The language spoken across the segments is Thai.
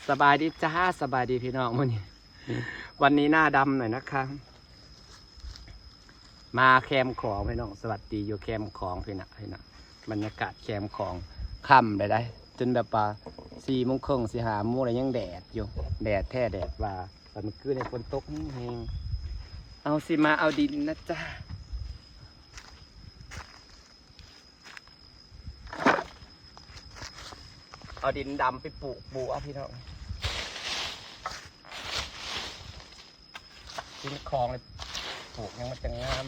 สบายดีจ้าสบายดีพี่น้องวันนี้หน้าดำหน่อยนะคะมาแคมป์ของพี่น้องสวัสดีอยู่แคมป์ของพี่นะบรรยากาศแคมป์ของค่ำได้จนแบบว่า4:30 4:50อะไรยังแดดอยู่แดดแท้แดดว่าตอนเมื่อคืนในฝนตกแห้งเอาสิมาเอาดินนะจ้าเอาดินดำไปปลูกบัวพี่น้องดินคลองเลยปลูกยังมันจะงาม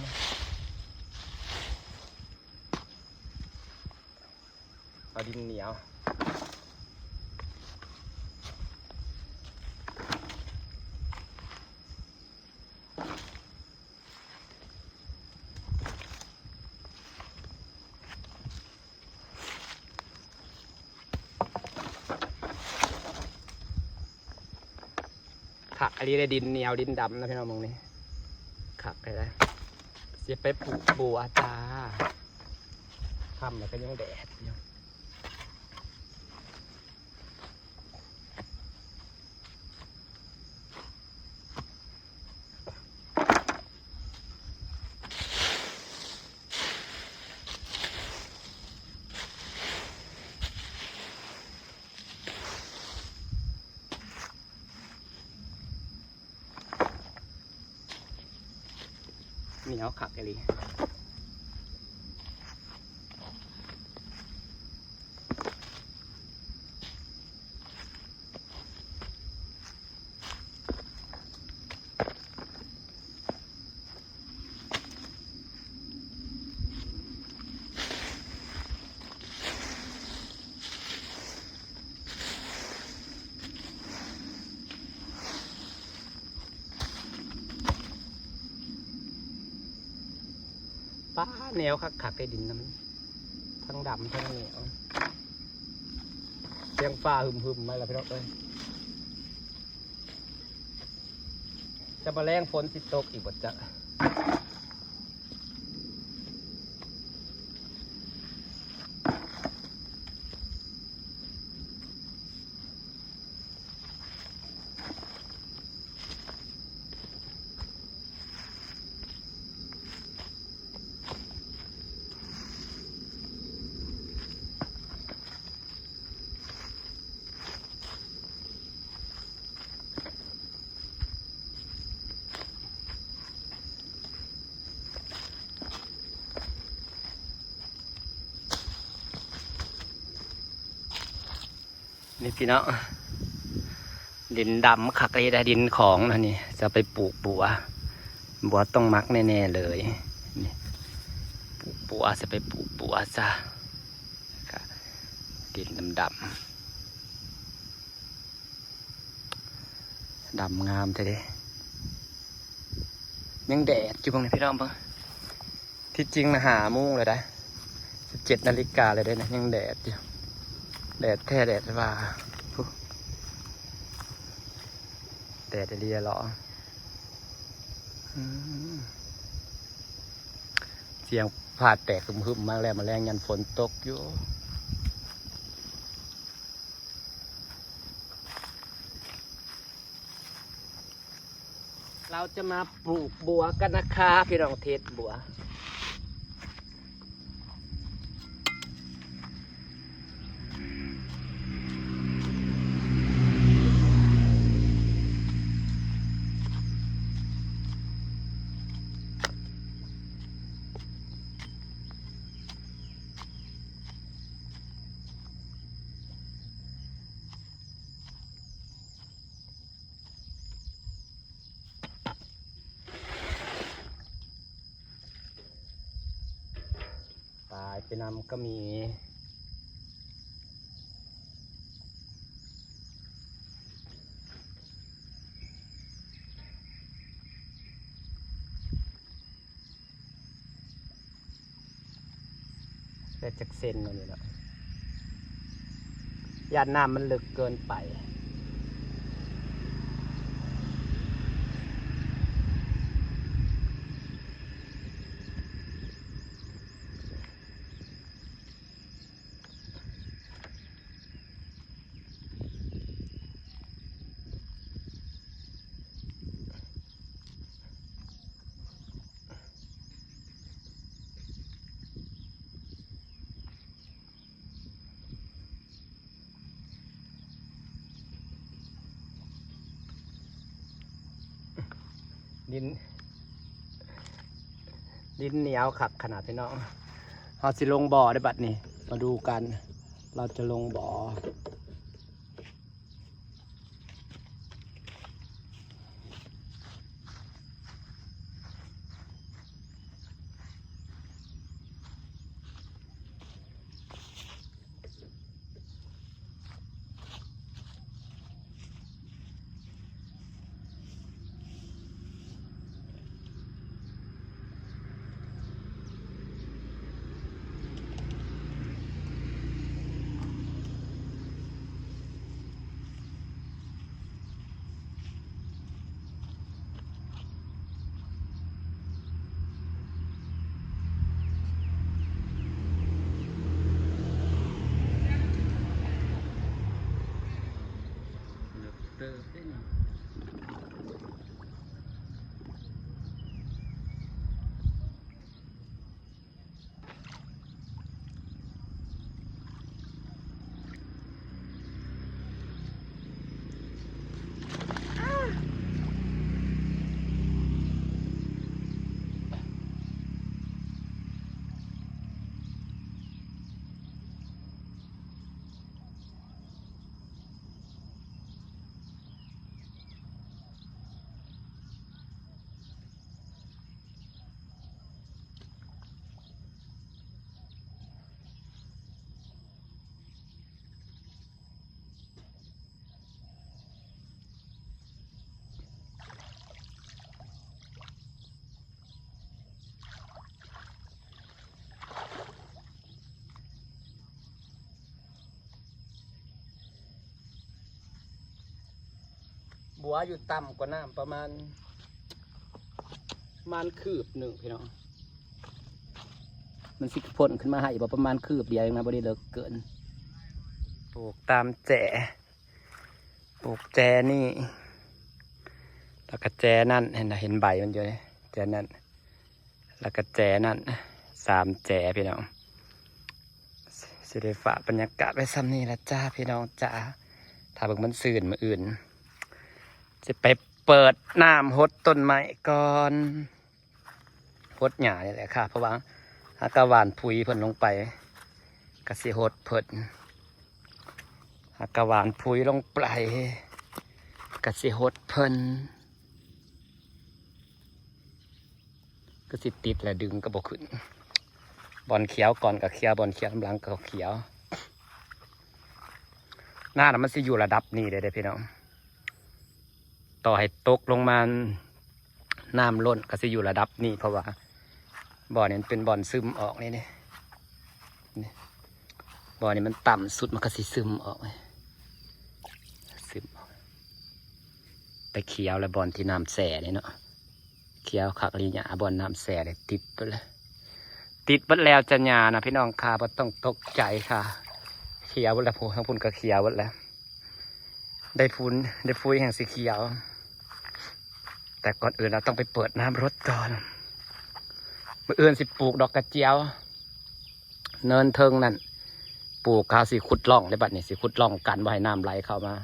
เอาดินเหนียวขักอันนี้ได้ดินเหนียวดินดำนะพี่น้องมองนี่ขักไปแล้วเสียไปปลูกบัวจ้าทำแล้วก็ยังแดดอยู่เหนียวขักอะไรป้าแนวขักได้ดินน้ำทั้งดำทั้งเหนียวเสียงฟ้าหึมๆไหมล่ะพี่น้องเอ้ยจะมาแรงฝนสิตกอีกบทจะนี่พี่น้องดินดำขักเลยได้ดินของนะนี่จะไปปลูกบัวต้องมักแน่ๆเลยนี่ปลูกบัวจะไปปลูกบัวจ้ะดินดำงามทีเดียวยังแดดอยู่บ้างนะพี่น้องบ้างที่จริงนะ5 โมงเลยได้17 นาฬิกาเลยได้นะยังแดดอยู่แดดแท้แดดว่าแดดเรียหรอเสียงผาดแตกหึมๆมาแล้วมาแรงยันฝนตกอยู่เราจะมาปลูกบัวกันนะคะพี่น้องเทศบัวตายไปนำก็มีแต่จักเซนนี่แหละยาน้ำมันลึกเกินไป ดินเหนียวขักขนาดพี่น้องเราจะลงบ่อได้บัดนี้มาดูกันเราจะลงบ่อบัวอยู่ต่ำกว่าน้ำประมาณคืบหนึ่งพี่น้องมันสิพ่นขึ้นมาให้ประมาณคืบเดียวเองนะบ่ได้เลิกเกินปลูกตามแจปลูกแจนี่แล้วก็แจนั่นเห็นใบมันอยู่เลยแจนั่นแล้วก็แจนั่น3 แจพี่น้องสิได้ฝากบรรยากาศไว้ซ้ำนี่ละจ้าพี่น้องจ้าถ้าเบิ่งมันสื่นมาอื่นจะไปเปิดน้ำหดต้นไม้ก่อนหดหญ้านี่แหละค่ะเพราะว่าอากาหวานปุ๋ยเพิ่นลงไปกสิหดเพิ่นอากาหวานปุ๋ยลงไปกสิหดเพิ่นก็สิติดและดึงก็บ่ขึ้นบอนเขียวก่อนกับเขียวบอนเขียวกำลังกับเขียวหน้าน่ะมันสิอยู่ระดับนี้เลยเด้อพี่น้องต่อให้ตกลงมาน้ำล้นก็สิอยู่ระดับนี้เพราะว่าบ่อนี้เป็นบ่อนซึมออกนี่บ่อนี้มันต่ำสุดมันก็สิซึมออกซึมออกแต่เขียวและบ่อนที่น้ำแส่นี่เนาะเขียวขักลีหยาบ่อนน้ำแส่เลยติดไปเลยติดบัดแล้วจะหยานะพี่น้องค่ะบ่ต้องตกใจค่ะเขียวบัดแล้วพูทั้งพุ่นก็เขียวบัดแล้วได้ฟุ้ยแห่งสีเขียวแต่ก่อนอื่นเราต้องไปเปิดน้ำรถก่อนเมื่ออื่นสิปลูกดอกกระเจียวเนินเทิงนั่นปลูกข้าวสิขุดร่องได้บัดนี้สิขุดร่องกันไว้ให้น้ำไหลเข้ามา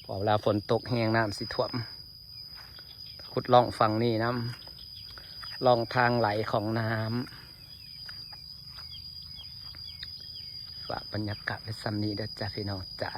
พอเวลาฝนตกแห้งน้ำสิท่วมขุดร่องฝั่งนี้น้ำร่องทางไหลของน้ำฝากบรรยากาศไว้ซ้ำนี้เด้อจ้าพี่น้องจ๋า